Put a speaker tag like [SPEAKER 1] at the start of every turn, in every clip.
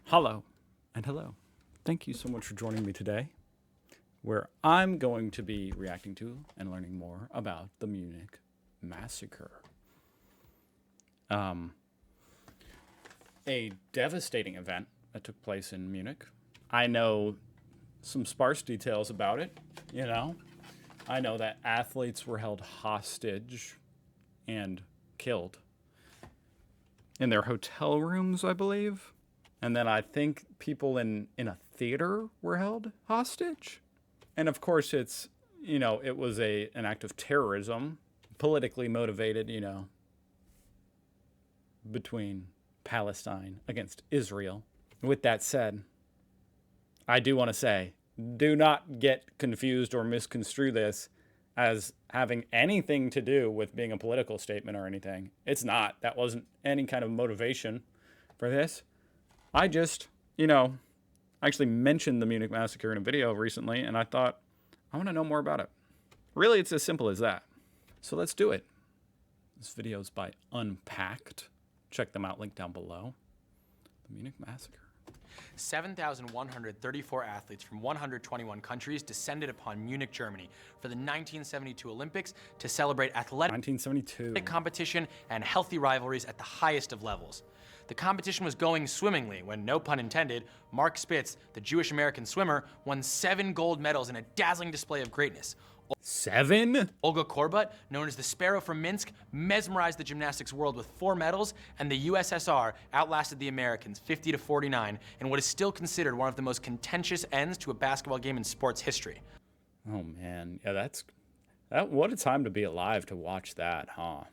[SPEAKER 1] Hello and hello. Thank you so much for joining me today, where I'm going to be reacting to and learning more about the Munich Massacre. A devastating event that took place in Munich. I know some sparse details about it, you know. I know that athletes were held hostage and killed in their hotel rooms, I believe. And then I think people in a theater were held hostage. And of course it was an act of terrorism, politically motivated, between Palestine against Israel. With that said, I do want to say, do not get confused or misconstrue this as having anything to do with being a political statement or anything. It's not. That wasn't any kind of motivation for this. I just, actually mentioned the Munich Massacre in a video recently, and I thought, I want to know more about it. Really, it's as simple as that. So let's do it. This video is by Unpacked. Check them out, link down below. The Munich Massacre.
[SPEAKER 2] 7,134 athletes from 121 countries descended upon Munich, Germany for the 1972 Olympics to celebrate athletic
[SPEAKER 1] 1972
[SPEAKER 2] competition and healthy rivalries at the highest of levels. The competition was going swimmingly when, no pun intended, Mark Spitz, the Jewish-American swimmer, won 7 gold medals in a dazzling display of greatness.
[SPEAKER 1] 7?
[SPEAKER 2] Olga Korbut, known as the Sparrow from Minsk, mesmerized the gymnastics world with 4 medals, and the USSR outlasted the Americans 50-49 in what is still considered one of the most contentious ends to a basketball game in sports history.
[SPEAKER 1] Oh man, yeah, what a time to be alive to watch that, huh?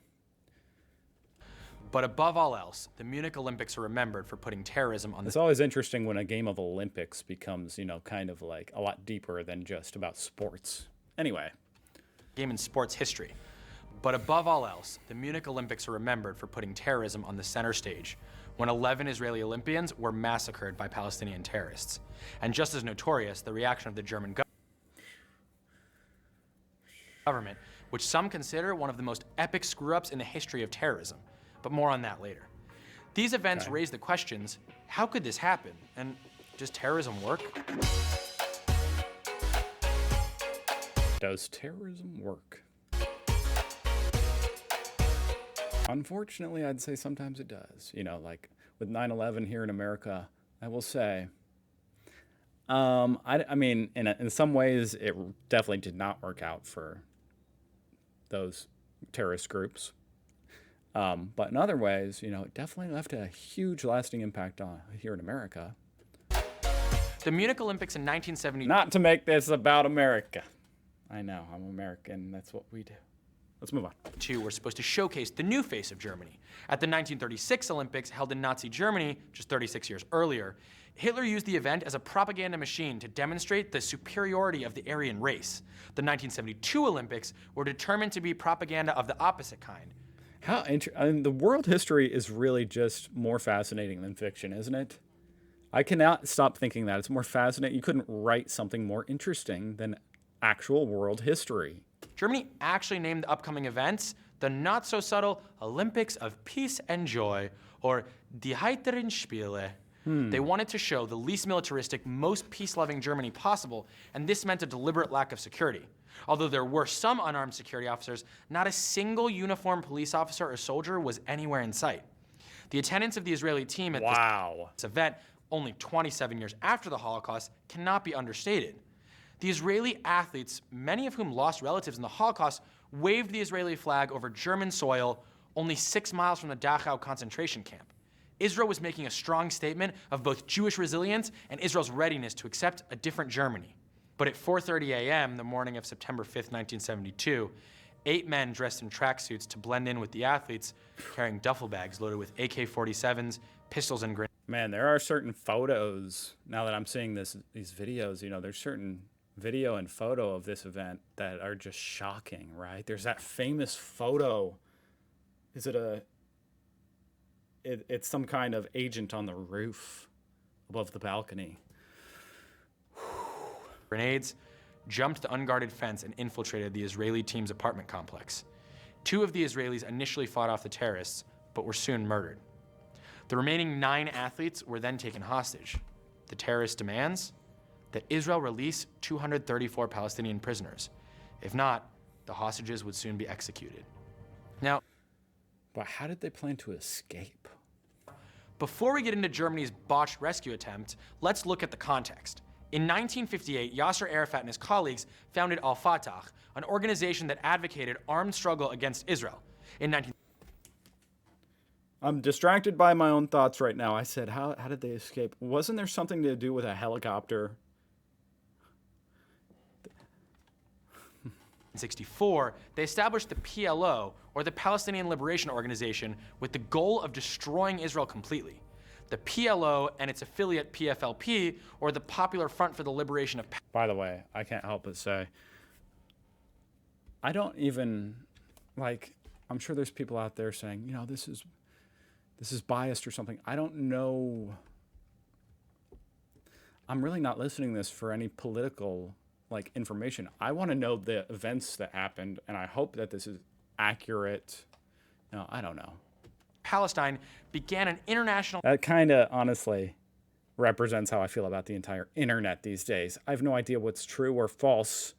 [SPEAKER 2] But above all else, the Munich Olympics are remembered for putting terrorism on the...
[SPEAKER 1] It's always interesting when a game of Olympics becomes, kind of like a lot deeper than just about sports. Anyway.
[SPEAKER 2] Game in sports history. But above all else, the Munich Olympics are remembered for putting terrorism on the center stage, when 11 Israeli Olympians were massacred by Palestinian terrorists. And just as notorious, the reaction of the German government, which some consider one of the most epic screw-ups in the history of terrorism. But more on that later. These events raise the questions, how could this happen? And does terrorism work?
[SPEAKER 1] Does terrorism work? Unfortunately, I'd say sometimes it does. Like with 9/11 here in America, I will say, I mean, in some ways, it definitely did not work out for those terrorist groups. But in other ways, it definitely left a huge lasting impact on here in America.
[SPEAKER 2] The Munich Olympics in 1970.
[SPEAKER 1] Not to make this about America. I know, I'm American, that's what we do. Let's move on.
[SPEAKER 2] Were supposed to showcase the new face of Germany. At the 1936 Olympics, held in Nazi Germany, just 36 years earlier, Hitler used the event as a propaganda machine to demonstrate the superiority of the Aryan race. The 1972 Olympics were determined to be propaganda of the opposite kind.
[SPEAKER 1] The world history is really just more fascinating than fiction, isn't it? I cannot stop thinking that. It's more fascinating. You couldn't write something more interesting than actual world history.
[SPEAKER 2] Germany actually named the upcoming events the not-so-subtle Olympics of Peace and Joy, or Die Heiteren Spiele. They wanted to show the least militaristic, most peace-loving Germany possible, and this meant a deliberate lack of security. Although there were some unarmed security officers, not a single uniformed police officer or soldier was anywhere in sight. The attendance of the Israeli team at this event, only 27 years after the Holocaust, cannot be understated. The Israeli athletes, many of whom lost relatives in the Holocaust, waved the Israeli flag over German soil only 6 miles from the Dachau concentration camp. Israel was making a strong statement of both Jewish resilience and Israel's readiness to accept a different Germany. But at 4:30 a.m., the morning of September 5th, 1972, 8 men dressed in tracksuits to blend in with the athletes, carrying duffel bags loaded with AK-47s, pistols, and grenades.
[SPEAKER 1] Man, there are certain photos, now that I'm seeing these videos, there's certain video and photo of this event that are just shocking, right? There's that famous photo. Is it it's some kind of agent on the roof above the balcony.
[SPEAKER 2] Grenades, jumped the unguarded fence and infiltrated the Israeli team's apartment complex. 2 of the Israelis initially fought off the terrorists, but were soon murdered. The remaining 9 athletes were then taken hostage. The terrorist demands that Israel release 234 Palestinian prisoners. If not, the hostages would soon be executed. Now,
[SPEAKER 1] but how did they plan to escape?
[SPEAKER 2] before we get into Germany's botched rescue attempt, let's look at the context. In 1958, Yasser Arafat and his colleagues founded Al-Fatah, an organization that advocated armed struggle against Israel.
[SPEAKER 1] I'm distracted by my own thoughts right now. I said, how did they escape? Wasn't there something to do with a helicopter?
[SPEAKER 2] 1964, they established the PLO, or the Palestinian Liberation Organization, with the goal of destroying Israel completely. The PLO and its affiliate PFLP, or the Popular Front for the Liberation of Palestine.
[SPEAKER 1] By the way, I can't help but say, I don't even, I'm sure there's people out there saying, this is biased or something. I don't know. I'm really not listening to this for any political information. I want to know the events that happened, and I hope that this is accurate. No, I don't know.
[SPEAKER 2] Palestine began an international.
[SPEAKER 1] That kind of honestly represents how I feel about the entire internet these days. I have no idea what's true or false,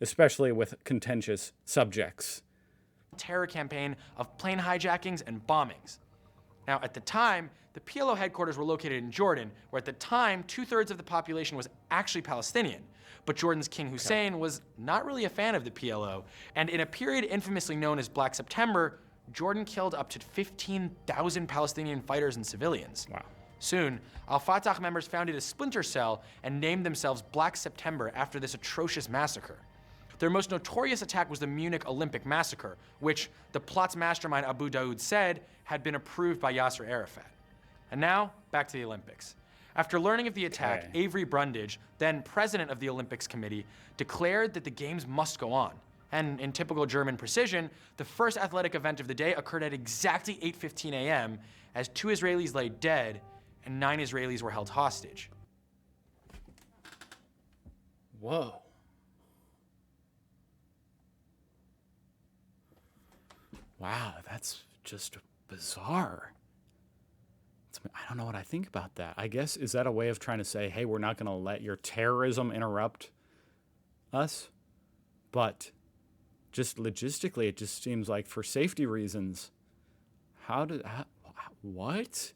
[SPEAKER 1] especially with contentious subjects.
[SPEAKER 2] Terror campaign of plane hijackings and bombings. Now, at the time, the PLO headquarters were located in Jordan, where at the time, 2/3 of the population was actually Palestinian. But Jordan's King Hussein was not really a fan of the PLO, and in a period infamously known as Black September, Jordan killed up to 15,000 Palestinian fighters and civilians.
[SPEAKER 1] Wow.
[SPEAKER 2] Soon, Al-Fatah members founded a splinter cell and named themselves Black September after this atrocious massacre. Their most notorious attack was the Munich Olympic Massacre, which the plot's mastermind Abu Daoud said had been approved by Yasser Arafat. And now, back to the Olympics. After learning of the attack, Avery Brundage, then president of the Olympics Committee, declared that the games must go on. And in typical German precision, the first athletic event of the day occurred at exactly 8:15 a.m. as 2 Israelis lay dead and 9 Israelis were held hostage.
[SPEAKER 1] Whoa. Wow, that's just bizarre. I don't know what I think about that. I guess, is that a way of trying to say, hey, we're not going to let your terrorism interrupt us? But just logistically, it just seems like for safety reasons, what?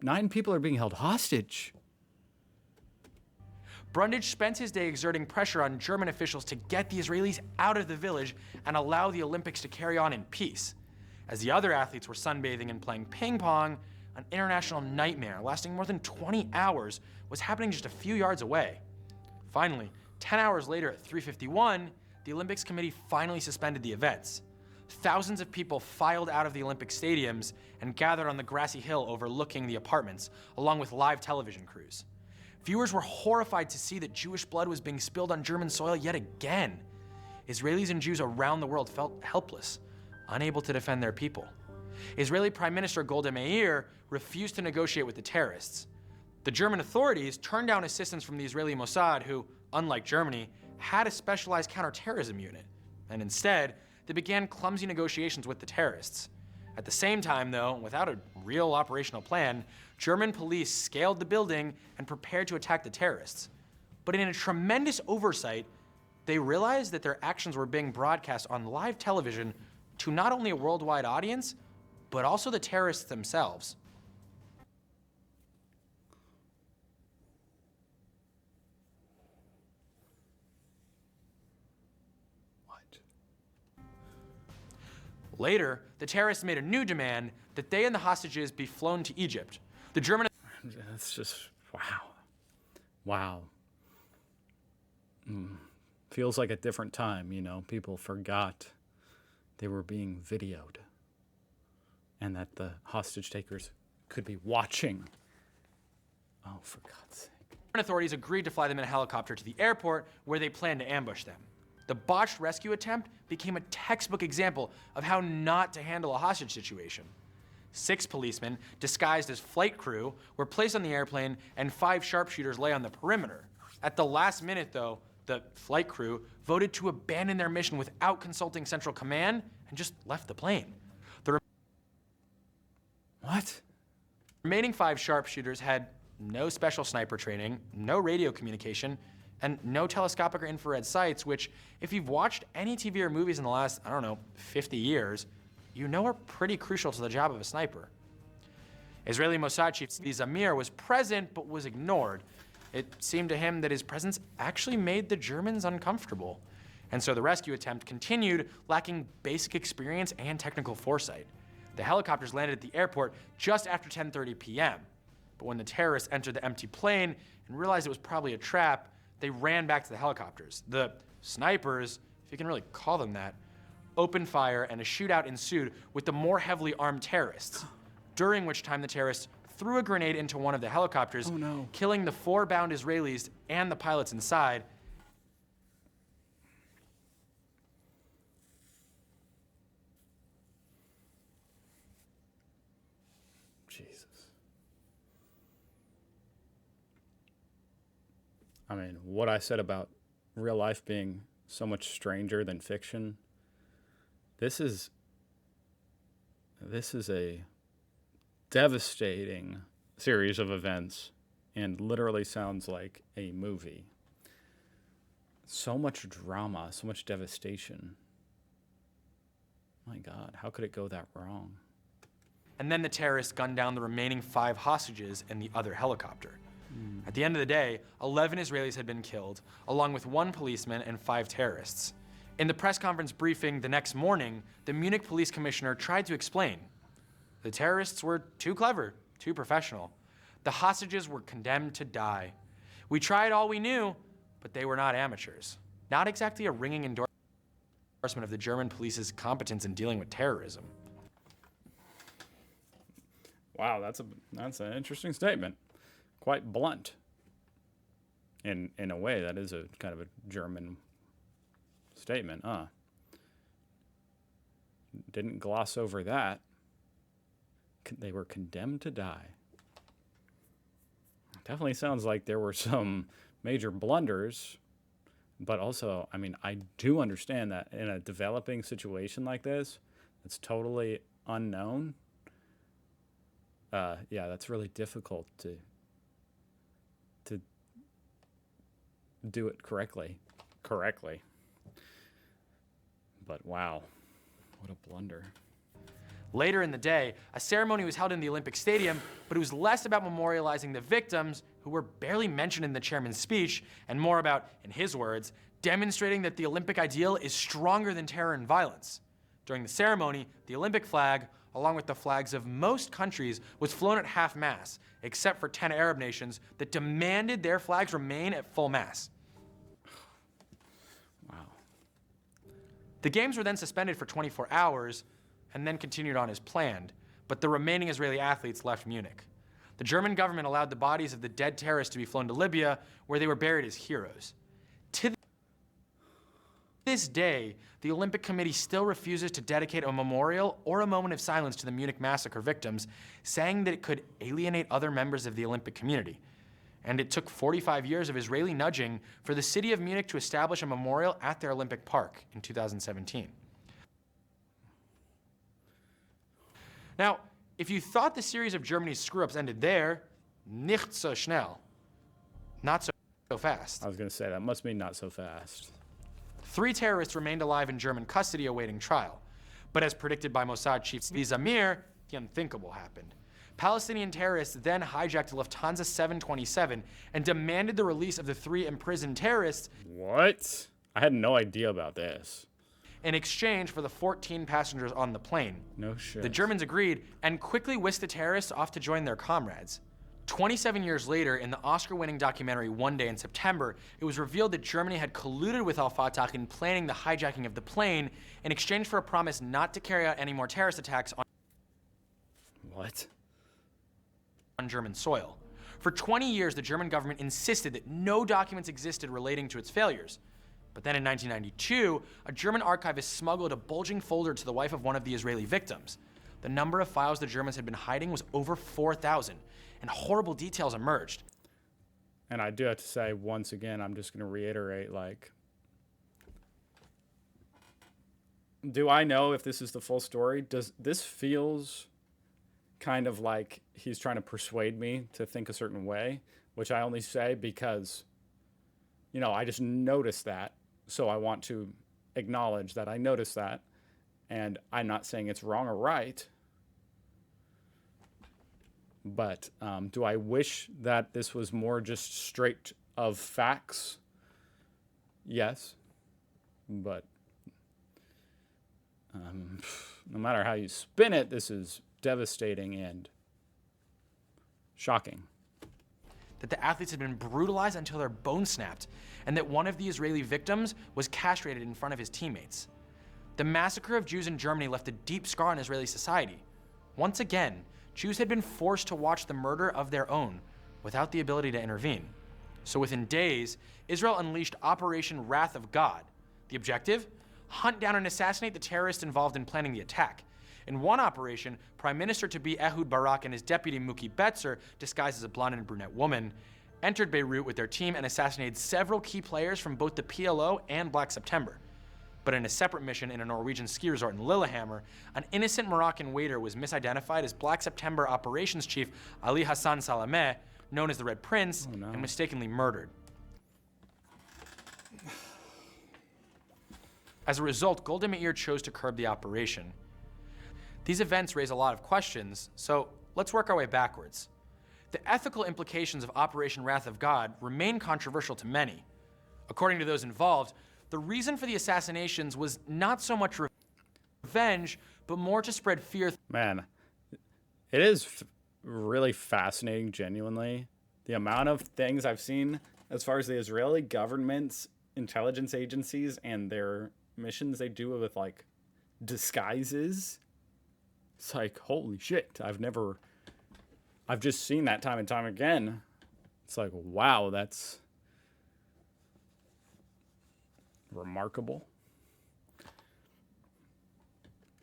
[SPEAKER 1] 9 people are being held hostage.
[SPEAKER 2] Brundage spent his day exerting pressure on German officials to get the Israelis out of the village and allow the Olympics to carry on in peace. As the other athletes were sunbathing and playing ping pong, an international nightmare lasting more than 20 hours was happening just a few yards away. Finally, 10 hours later at 3:51, the Olympics Committee finally suspended the events. Thousands of people filed out of the Olympic stadiums and gathered on the grassy hill overlooking the apartments, along with live television crews. Viewers were horrified to see that Jewish blood was being spilled on German soil yet again. Israelis and Jews around the world felt helpless, unable to defend their people. Israeli Prime Minister Golda Meir refused to negotiate with the terrorists. The German authorities turned down assistance from the Israeli Mossad, who, unlike Germany, had a specialized counterterrorism unit. And instead, they began clumsy negotiations with the terrorists. At the same time, though, without a real operational plan, German police scaled the building and prepared to attack the terrorists. But in a tremendous oversight, they realized that their actions were being broadcast on live television to not only a worldwide audience, but also the terrorists themselves.
[SPEAKER 1] What?
[SPEAKER 2] Later, the terrorists made a new demand that they and the hostages be flown to Egypt. The German...
[SPEAKER 1] That's just, wow. Wow. Feels like a different time, people forgot they were being videoed and that the hostage takers could be watching. Oh, for God's sake.
[SPEAKER 2] Authorities agreed to fly them in a helicopter to the airport where they planned to ambush them. The botched rescue attempt became a textbook example of how not to handle a hostage situation. 6 policemen, disguised as flight crew, were placed on the airplane and 5 sharpshooters lay on the perimeter. At the last minute, though, the flight crew voted to abandon their mission without consulting Central Command and just left the plane.
[SPEAKER 1] What?
[SPEAKER 2] Remaining 5 sharpshooters had no special sniper training, no radio communication, and no telescopic or infrared sights, which, if you've watched any TV or movies in the last, 50 years, you know are pretty crucial to the job of a sniper. Israeli Mossad chief Zvi Zamir was present but was ignored. It seemed to him that his presence actually made the Germans uncomfortable. And so the rescue attempt continued, lacking basic experience and technical foresight. The helicopters landed at the airport just after 10:30 p.m. But when the terrorists entered the empty plane and realized it was probably a trap, they ran back to the helicopters. The snipers, if you can really call them that, opened fire and a shootout ensued with the more heavily armed terrorists, during which time the terrorists threw a grenade into one of the helicopters, killing the 4 bound Israelis and the pilots inside.
[SPEAKER 1] Jesus. I mean, what I said about real life being so much stranger than fiction, this is a devastating series of events and literally sounds like a movie. So much drama, so much devastation. My God, how could it go that wrong?
[SPEAKER 2] And then the terrorists gunned down the remaining 5 hostages in the other helicopter. At the end of the day, 11 Israelis had been killed, along with 1 policeman and 5 terrorists. In the press conference briefing the next morning, the Munich police commissioner tried to explain. The terrorists were too clever, too professional. The hostages were condemned to die. We tried all we knew, but they were not amateurs. Not exactly a ringing endorsement of the German police's competence in dealing with terrorism.
[SPEAKER 1] Wow, that's an interesting statement. Quite blunt. In a way, that is a kind of a German statement, huh? Didn't gloss over that. They were condemned to die. Definitely sounds like there were some major blunders, but also, I mean, I do understand that in a developing situation like this, it's totally unknown. Yeah, that's really difficult to do it correctly. But wow, what a blunder.
[SPEAKER 2] Later in the day, a ceremony was held in the Olympic Stadium, but it was less about memorializing the victims, who were barely mentioned in the chairman's speech, and more about, in his words, demonstrating that the Olympic ideal is stronger than terror and violence. During the ceremony, the Olympic flag, along with the flags of most countries, was flown at half-mast, except for 10 Arab nations that demanded their flags remain at full mast.
[SPEAKER 1] Wow.
[SPEAKER 2] The games were then suspended for 24 hours and then continued on as planned, but the remaining Israeli athletes left Munich. The German government allowed the bodies of the dead terrorists to be flown to Libya, where they were buried as heroes. To this day, the Olympic Committee still refuses to dedicate a memorial or a moment of silence to the Munich Massacre victims, saying that it could alienate other members of the Olympic community. And it took 45 years of Israeli nudging for the city of Munich to establish a memorial at their Olympic Park in 2017. Now, if you thought the series of Germany's screw-ups ended there, nicht so schnell. Not so fast.
[SPEAKER 1] I was going to say, that must mean not so fast.
[SPEAKER 2] 3 terrorists remained alive in German custody awaiting trial. But as predicted by Mossad chief Zvi Zamir, the unthinkable happened. Palestinian terrorists then hijacked Lufthansa 727 and demanded the release of the 3 imprisoned terrorists.
[SPEAKER 1] What? I had no idea about this.
[SPEAKER 2] In exchange for the 14 passengers on the plane.
[SPEAKER 1] No shit.
[SPEAKER 2] The Germans agreed and quickly whisked the terrorists off to join their comrades. 27 years later, in the Oscar-winning documentary One Day in September, it was revealed that Germany had colluded with al-Fatah in planning the hijacking of the plane in exchange for a promise not to carry out any more terrorist attacks on German soil. For 20 years, the German government insisted that no documents existed relating to its failures. But then in 1992, a German archivist smuggled a bulging folder to the wife of one of the Israeli victims. The number of files the Germans had been hiding was over 4,000, and horrible details emerged.
[SPEAKER 1] And I do have to say, once again, I'm just going to reiterate, like, do I know if this is the full story? Does this feels kind of like he's trying to persuade me to think a certain way, which I only say because, I just noticed that. So I want to acknowledge that I noticed that. And I'm not saying it's wrong or right. But do I wish that this was more just straight of facts? Yes. But no matter how you spin it, this is devastating and shocking.
[SPEAKER 2] That the athletes had been brutalized until their bones snapped, and that one of the Israeli victims was castrated in front of his teammates. The massacre of Jews in Germany left a deep scar on Israeli society. Once again, Jews had been forced to watch the murder of their own without the ability to intervene. So within days, Israel unleashed Operation Wrath of God. The objective? Hunt down and assassinate the terrorists involved in planning the attack. In one operation, Prime Minister-to-be Ehud Barak and his deputy Mookie Betzer, disguised as a blonde and brunette woman, entered Beirut with their team and assassinated several key players from both the PLO and Black September. But in a separate mission in a Norwegian ski resort in Lillehammer, an innocent Moroccan waiter was misidentified as Black September operations chief Ali Hassan Salameh, known as the Red Prince, and mistakenly murdered. As a result, Golda Meir chose to curb the operation. These events raise a lot of questions, so let's work our way backwards. The ethical implications of Operation Wrath of God remain controversial to many. According to those involved, the reason for the assassinations was not so much revenge, but more to spread fear.
[SPEAKER 1] Man, it is really fascinating, genuinely, the amount of things I've seen as far as the Israeli government's intelligence agencies and their missions they do with, like, disguises. It's like, holy shit, I've just seen that time and time again. It's like, wow, that's remarkable.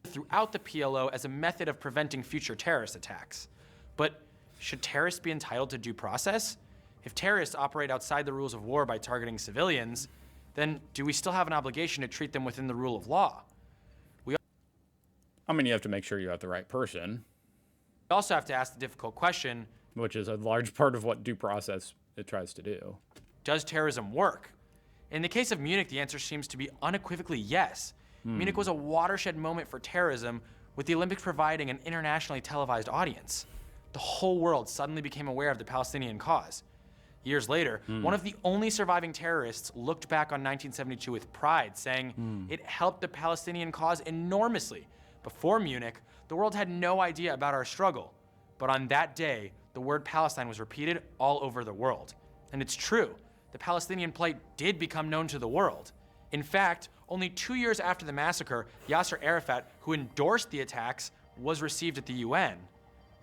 [SPEAKER 2] Throughout the PLO as a method of preventing future terrorist attacks. But should terrorists be entitled to due process? If terrorists operate outside the rules of war by targeting civilians, then do we still have an obligation to treat them within the rule of law?
[SPEAKER 1] I mean, you have to make sure you have the right person.
[SPEAKER 2] We also have to ask the difficult question,
[SPEAKER 1] which is a large part of what due process it tries to do.
[SPEAKER 2] Does terrorism work? In the case of Munich, the answer seems to be unequivocally yes. Munich was a watershed moment for terrorism, with the Olympics providing an internationally televised audience. The whole world suddenly became aware of the Palestinian cause. Years later, one of the only surviving terrorists looked back on 1972 with pride, saying it helped the Palestinian cause enormously. Before Munich, the world had no idea about our struggle. But on that day, the word Palestine was repeated all over the world. And it's true, the Palestinian plight did become known to the world. In fact, only 2 years after the massacre, Yasser Arafat, who endorsed the attacks, was received at the UN.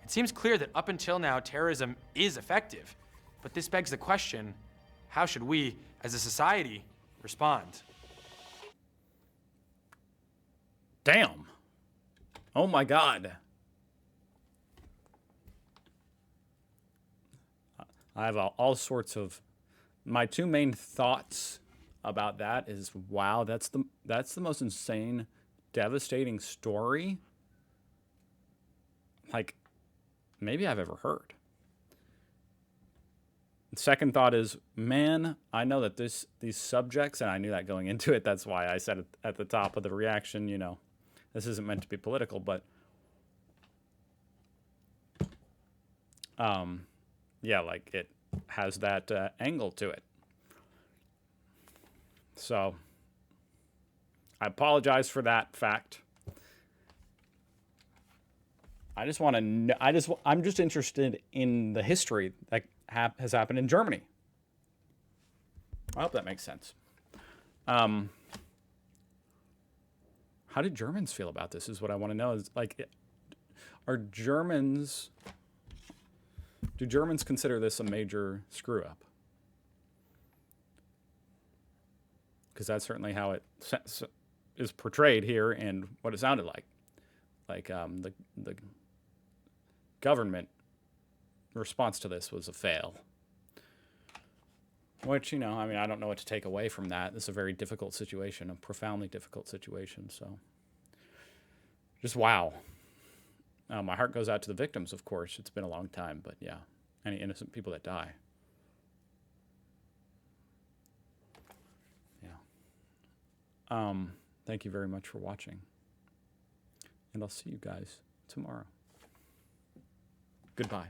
[SPEAKER 2] It seems clear that up until now, terrorism is effective. But this begs the question, how should we, as a society, respond?
[SPEAKER 1] Damn. Oh my God. I have all sorts of, my two main thoughts about that is, wow, that's the most insane, devastating story, like, maybe I've ever heard. The second thought is, man, I know that these subjects, and I knew that going into it, that's why I said it at the top of the reaction, this isn't meant to be political, but yeah, like it has that angle to it. So I apologize for that fact. I just want to know, I'm just interested in the history that has happened in Germany. I hope that makes sense. How did Germans feel about this is what I want to know. Is like, do Germans consider this a major screw up? Because that's certainly how it is portrayed here and what it sounded like. Like the government response to this was a fail. Which, I don't know what to take away from that. This is a very difficult situation, a profoundly difficult situation. So, just wow. My heart goes out to the victims, of course. It's been a long time, but yeah, any innocent people that die. Yeah. Thank you very much for watching. And I'll see you guys tomorrow. Goodbye.